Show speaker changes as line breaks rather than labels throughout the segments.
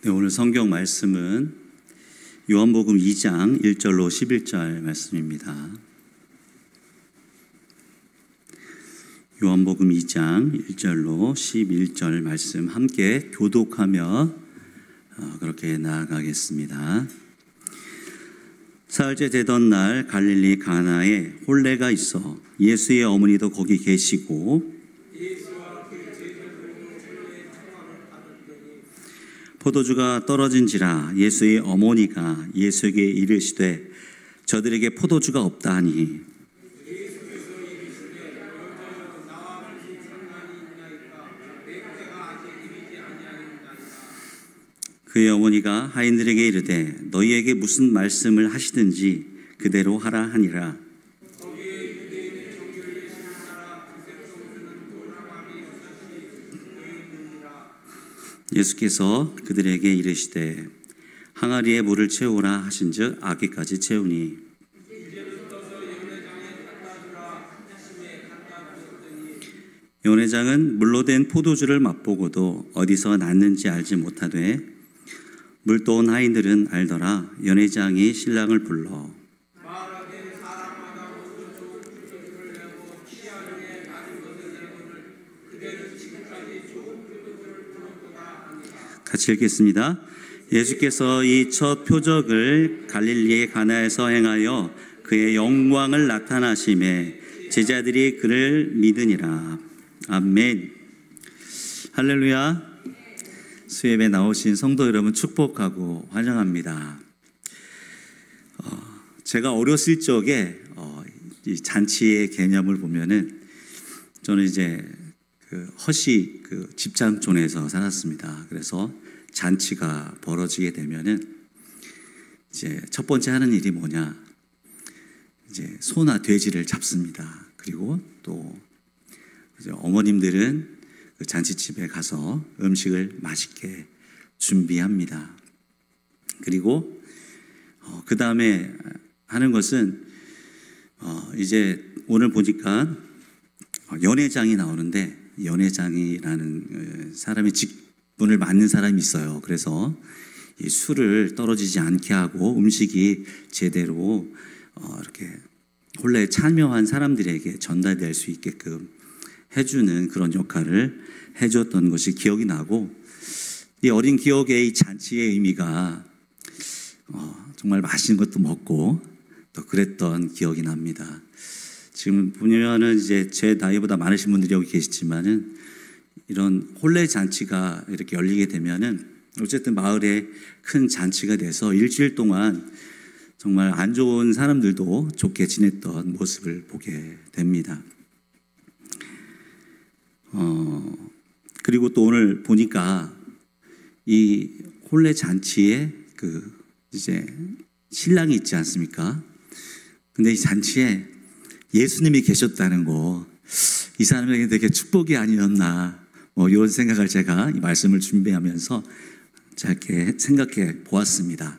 네, 오늘 성경 말씀은 요한복음 2장 1절로 11절 말씀입니다. 요한복음 2장 1절로 11절 말씀 함께 교독하며 그렇게 나아가겠습니다. 사흘째 되던 날 갈릴리 가나에 혼례가 있어 예수의 어머니도 거기 계시고 포도주가 떨어진지라 예수의 어머니가 예수에게 이르시되 저들에게 포도주가 없다 하니 그의 어머니가 하인들에게 이르되 너희에게 무슨 말씀을 하시든지 그대로 하라 하니라. 예수께서 그들에게 이르시되 항아리에 물을 채우라 하신즉 아기까지 채우니 연회장은 물로 된 포도주를 맛보고도 어디서 났는지 알지 못하되 물도 온 하인들은 알더라. 연회장이 신랑을 불러 같이 읽겠습니다. 예수께서 이 첫 표적을 갈릴리의 가나에서 행하여 그의 영광을 나타나심에 제자들이 그를 믿으니라. 아멘. 할렐루야. 수예배 나오신 성도 여러분 축복하고 환영합니다. 제가 어렸을 적에 이 잔치의 개념을 보면은 저는 이제 허시 집장촌에서 살았습니다. 그래서 잔치가 벌어지게 되면은 이제 첫 번째 하는 일이 뭐냐? 이제 소나 돼지를 잡습니다. 그리고 또 이제 어머님들은 그 잔치집에 가서 음식을 맛있게 준비합니다. 그리고 그 다음에 하는 것은 이제 오늘 보니까 연회장이 나오는데 연회장이라는 사람의 직분을 맡는 사람이 있어요. 그래서 이 술을 떨어지지 않게 하고 음식이 제대로 이렇게 혼례에 참여한 사람들에게 전달될 수 있게끔 해주는 그런 역할을 해줬던 것이 기억이 나고, 이 어린 기억의 이 잔치의 의미가 정말 맛있는 것도 먹고 또 그랬던 기억이 납니다. 지금 보면은 이제 제 나이보다 많으신 분들이 여기 계시지만은 이런 혼례 잔치가 이렇게 열리게 되면은 어쨌든 마을에 큰 잔치가 돼서 일주일 동안 정말 안 좋은 사람들도 좋게 지냈던 모습을 보게 됩니다. 그리고 또 오늘 보니까 이 혼례 잔치에 이제 신랑이 있지 않습니까? 근데 이 잔치에 예수님이 계셨다는 거, 이 사람에게 되게 축복이 아니었나, 이런 생각을 제가 이 말씀을 준비하면서 짧게 생각해 보았습니다.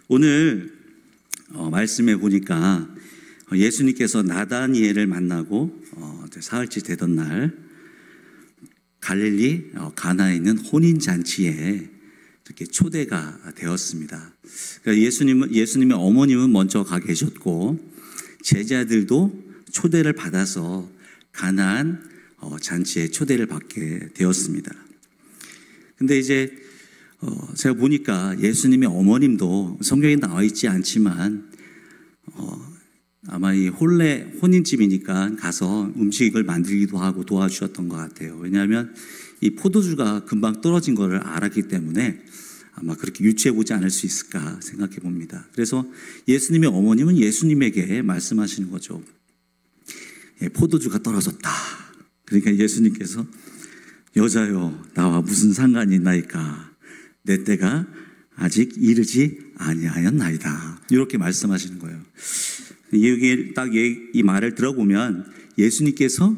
오늘 말씀해 보니까 예수님께서 나다니엘을 만나고 사흘째 되던 날 갈릴리 가나에 있는 혼인 잔치에 이렇게 초대가 되었습니다. 그러니까 예수님의 어머님은 먼저 가 계셨고 제자들도 초대를 받아서 가나안 잔치에 초대를 받게 되었습니다. 근데 이제 제가 보니까 예수님의 어머님도 성경에 나와 있지 않지만 아마 이 혼인집이니까 가서 음식을 만들기도 하고 도와주셨던 것 같아요. 왜냐하면 이 포도주가 금방 떨어진 것을 알았기 때문에 아마 그렇게 유추해 보지 않을 수 있을까 생각해 봅니다. 그래서 예수님의 어머님은 예수님에게 말씀하시는 거죠. 포도주가 떨어졌다. 그러니까 예수님께서 여자여 나와 무슨 상관이 있나이까, 내 때가 아직 이르지 아니하였나이다. 이렇게 말씀하시는 거예요. 여기 딱 이 말을 들어보면 예수님께서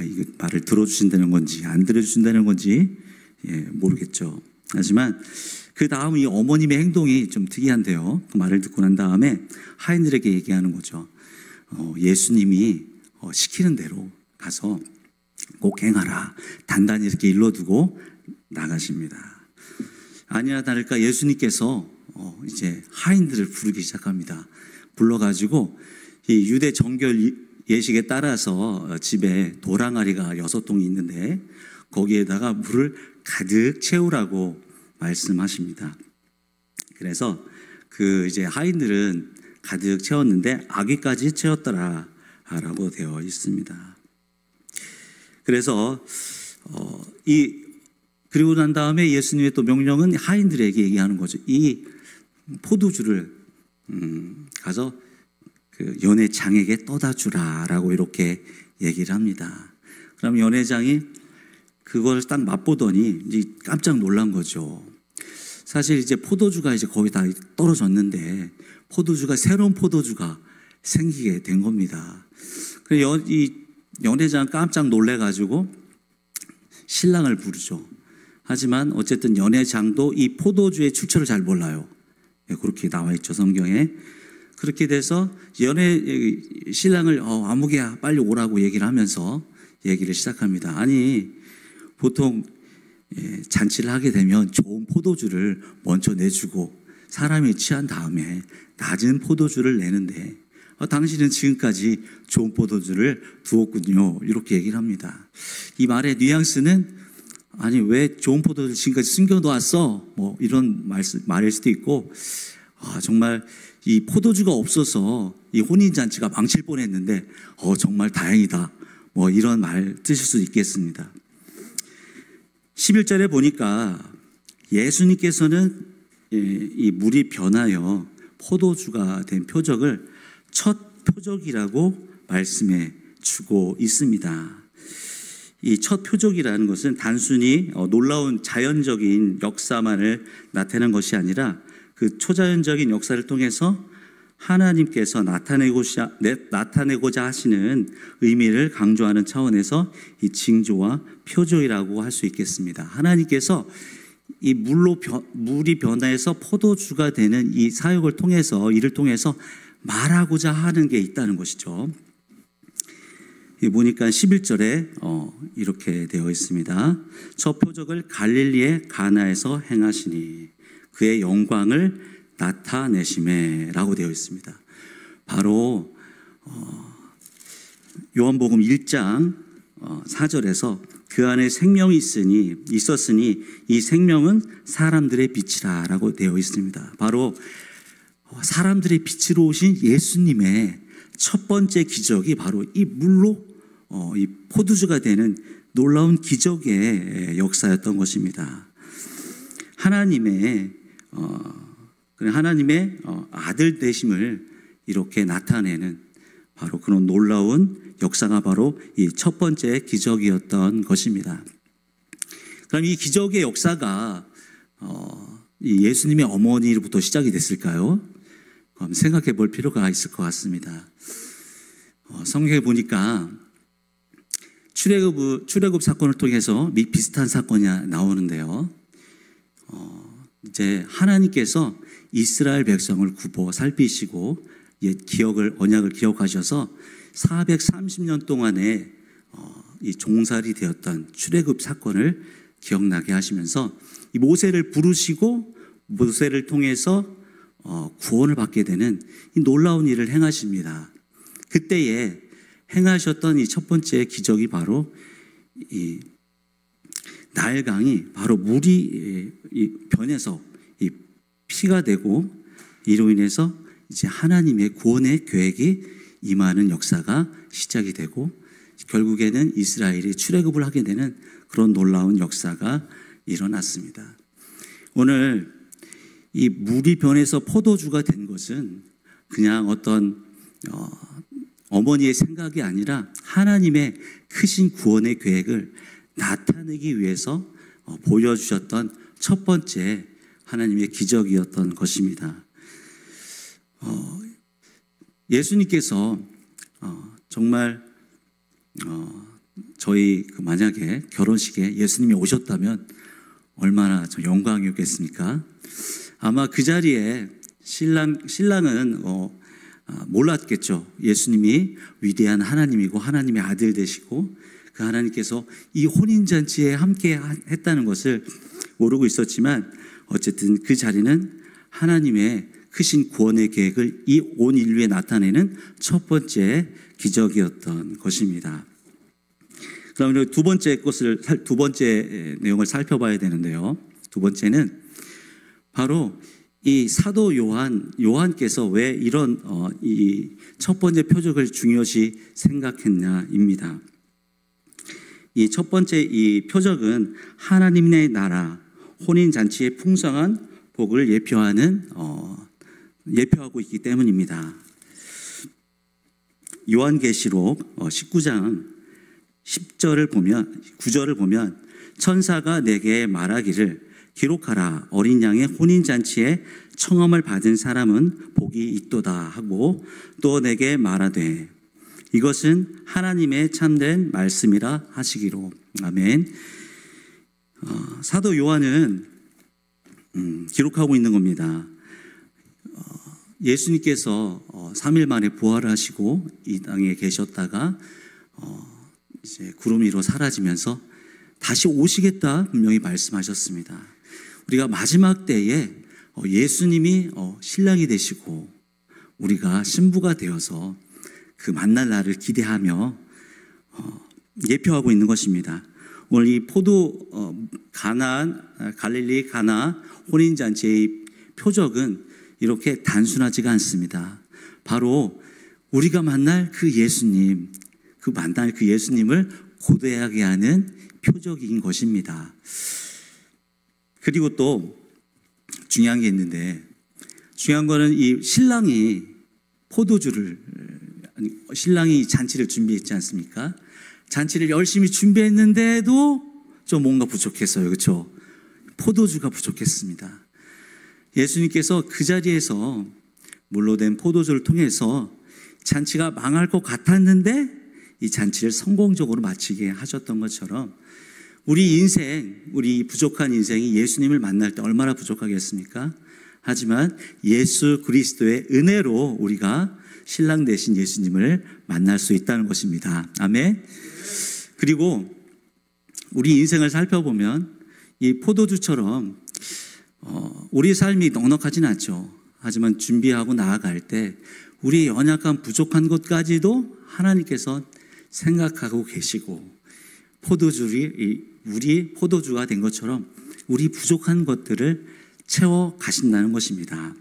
이 말을 들어주신다는 건지 안 들어주신다는 건지 모르겠죠. 하지만 그 다음 이 어머님의 행동이 좀 특이한데요. 그 말을 듣고 난 다음에 하인들에게 얘기하는 거죠. 예수님이 시키는 대로 가서 꼭 행하라. 단단히 이렇게 일러두고 나가십니다. 아니나 다를까 예수님께서 이제 하인들을 부르기 시작합니다. 불러가지고 이 유대 정결 예식에 따라서 집에 도랑아리가 6통이 있는데 거기에다가 물을 가득 채우라고 말씀하십니다. 그래서 그 이제 하인들은 가득 채웠는데 아기까지 채웠더라라고 되어 있습니다. 그래서 그리고 난 다음에 예수님의 또 명령은 하인들에게 얘기하는 거죠. 이 포도주를 가서 그 연회장에게 떠다 주라라고 이렇게 얘기를 합니다. 그럼 연회장이 그걸 딱 맛보더니 이제 깜짝 놀란 거죠. 사실 이제 포도주가 이제 거의 다 떨어졌는데 새로운 포도주가 생기게 된 겁니다. 그래서 이 연회장 깜짝 놀래가지고 신랑을 부르죠. 하지만 어쨌든 연회장도 이 포도주의 출처를 잘 몰라요. 그렇게 나와 있죠, 성경에. 그렇게 돼서 신랑을 아무개야 빨리 오라고 얘기를 하면서 얘기를 시작합니다. 아니 보통 잔치를 하게 되면 좋은 포도주를 먼저 내주고 사람이 취한 다음에 낮은 포도주를 내는데 당신은 지금까지 좋은 포도주를 두었군요. 이렇게 얘기를 합니다. 이 말의 뉘앙스는 아니 왜 좋은 포도주를 지금까지 숨겨놓았어? 뭐 이런 말일 수도 있고 정말 이 포도주가 없어서 이 혼인잔치가 망칠 뻔했는데 정말 다행이다. 뭐 이런 말 뜻일 수도 있겠습니다. 11절에 보니까 예수님께서는 이 물이 변하여 포도주가 된 표적을 첫 표적이라고 말씀해 주고 있습니다. 이 첫 표적이라는 것은 단순히 놀라운 자연적인 역사만을 나타내는 것이 아니라 그 초자연적인 역사를 통해서 하나님께서 나타내고자 하시는 의미를 강조하는 차원에서 이 징조와 표적이라고 할 수 있겠습니다. 하나님께서 이 물이 변화해서 포도주가 되는 이 사역을 통해서 이를 통해서 말하고자 하는 게 있다는 것이죠. 보니까 11절에 이렇게 되어 있습니다. 저 표적을 갈릴리의 가나에서 행하시니 그의 영광을 나타내심에라고 되어 있습니다. 바로 요한복음 1장 4절에서 그 안에 생명이 있었으니 이 생명은 사람들의 빛이라라고 되어 있습니다. 바로 사람들의 빛으로 오신 예수님의 첫 번째 기적이 바로 이 물로 이 포도주가 되는 놀라운 기적의 역사였던 것입니다. 하나님의 아들 되심을 이렇게 나타내는 바로 그런 놀라운 역사가 바로 이 첫 번째 기적이었던 것입니다. 그럼 이 기적의 역사가 이 예수님의 어머니로부터 시작이 됐을까요? 생각해 볼 필요가 있을 것 같습니다. 성경에 보니까 출애굽 사건을 통해서 비슷한 사건이 나오는데요. 이제 하나님께서 이스라엘 백성을 굽어 살피시고 언약을 기억하셔서 430년 동안에 이 종살이 되었던 출애굽 사건을 기억나게 하시면서 이 모세를 부르시고 모세를 통해서 구원을 받게 되는 이 놀라운 일을 행하십니다. 그때에 행하셨던 이 첫 번째 기적이 바로 이 나일강이 바로 물이 변해서 이 피가 되고 이로 인해서 이제 하나님의 구원의 계획이 임하는 역사가 시작이 되고 결국에는 이스라엘이 출애굽을 하게 되는 그런 놀라운 역사가 일어났습니다. 오늘 이 물이 변해서 포도주가 된 것은 그냥 어떤 어머니의 생각이 아니라 하나님의 크신 구원의 계획을 나타내기 위해서 보여주셨던 첫 번째 하나님의 기적이었던 것입니다. 예수님께서 정말 저희 만약에 결혼식에 예수님이 오셨다면 얼마나 영광이었겠습니까? 아마 그 자리에 신랑은 몰랐겠죠. 예수님이 위대한 하나님이고 하나님의 아들 되시고 그 하나님께서 이 혼인잔치에 함께 했다는 것을 모르고 있었지만 어쨌든 그 자리는 하나님의 크신 구원의 계획을 이 온 인류에 나타내는 첫 번째 기적이었던 것입니다. 그러면 두 번째 내용을 살펴봐야 되는데요. 두 번째는 바로 이 사도 요한께서 왜 이런 이 첫 번째 표적을 중요시 생각했냐입니다. 이 첫 번째 이 표적은 하나님의 나라 혼인 잔치의 풍성한 복을 예표하고 있기 때문입니다. 요한계시록 19장 10절을 보면 9절을 보면 천사가 내게 말하기를 기록하라 어린 양의 혼인 잔치에 청함을 받은 사람은 복이 있도다 하고 또 내게 말하되 이것은 하나님의 참된 말씀이라 하시기로. 아멘. 사도 요한은 기록하고 있는 겁니다. 예수님께서 3일 만에 부활을 하시고 이 땅에 계셨다가 이제 구름 위로 사라지면서 다시 오시겠다 분명히 말씀하셨습니다. 우리가 마지막 때에 예수님이 신랑이 되시고 우리가 신부가 되어서 그 만날 날을 기대하며 예표하고 있는 것입니다. 오늘 이 갈릴리 가나 혼인잔치의 표적은 이렇게 단순하지가 않습니다. 바로 우리가 만날 그 예수님을 고대하게 하는 표적인 것입니다. 그리고 또 중요한 게 있는데, 중요한 거는 이 신랑이 잔치를 준비했지 않습니까? 잔치를 열심히 준비했는데도 좀 뭔가 부족했어요. 그렇죠? 포도주가 부족했습니다. 예수님께서 그 자리에서 물로 된 포도주를 통해서 잔치가 망할 것 같았는데 이 잔치를 성공적으로 마치게 하셨던 것처럼 우리 부족한 인생이 예수님을 만날 때 얼마나 부족하겠습니까? 하지만 예수 그리스도의 은혜로 우리가 신랑 되신 예수님을 만날 수 있다는 것입니다. 아멘. 그리고 우리 인생을 살펴보면 이 포도주처럼 우리 삶이 넉넉하진 않죠. 하지만 준비하고 나아갈 때 우리의 연약한 부족한 것까지도 하나님께서 생각하고 계시고 우리 포도주가 된 것처럼 우리 부족한 것들을 채워 가신다는 것입니다.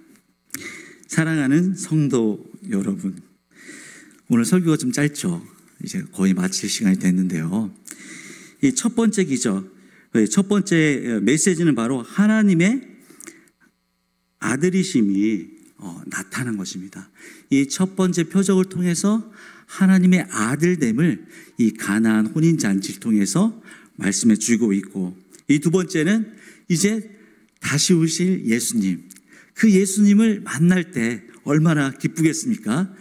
사랑하는 성도 여러분, 오늘 설교가 좀 짧죠. 이제 거의 마칠 시간이 됐는데요. 이 첫 번째 기적, 첫 번째 메시지는 바로 하나님의 아들이심이 나타난 것입니다. 이 첫 번째 표적을 통해서 하나님의 아들됨을 이 가나안 혼인잔치를 통해서 말씀해 주고 있고, 이 두 번째는 이제 다시 오실 예수님, 그 예수님을 만날 때 얼마나 기쁘겠습니까?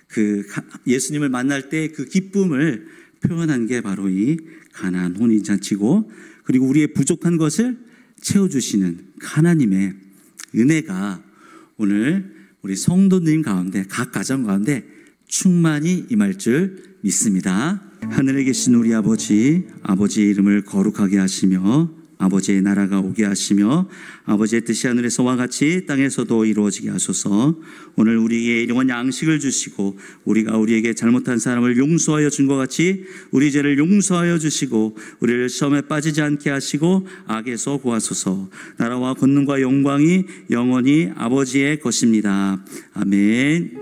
그 예수님을 만날 때 그 기쁨을 표현한 게 바로 이 가나안 혼인잔치고, 그리고 우리의 부족한 것을 채워주시는 하나님의 은혜가 오늘 우리 성도님 가운데, 각 가정 가운데 충만히 임할 줄 믿습니다. 하늘에 계신 우리 아버지의 이름을 거룩하게 하시며 아버지의 나라가 오게 하시며 아버지의 뜻이 하늘에서와 같이 땅에서도 이루어지게 하소서. 오늘 우리에게 일용할 양식을 주시고 우리가 우리에게 잘못한 사람을 용서하여 준 것 같이 우리 죄를 용서하여 주시고 우리를 시험에 빠지지 않게 하시고 악에서 구하소서. 나라와 권능과 영광이 영원히 아버지의 것입니다. 아멘.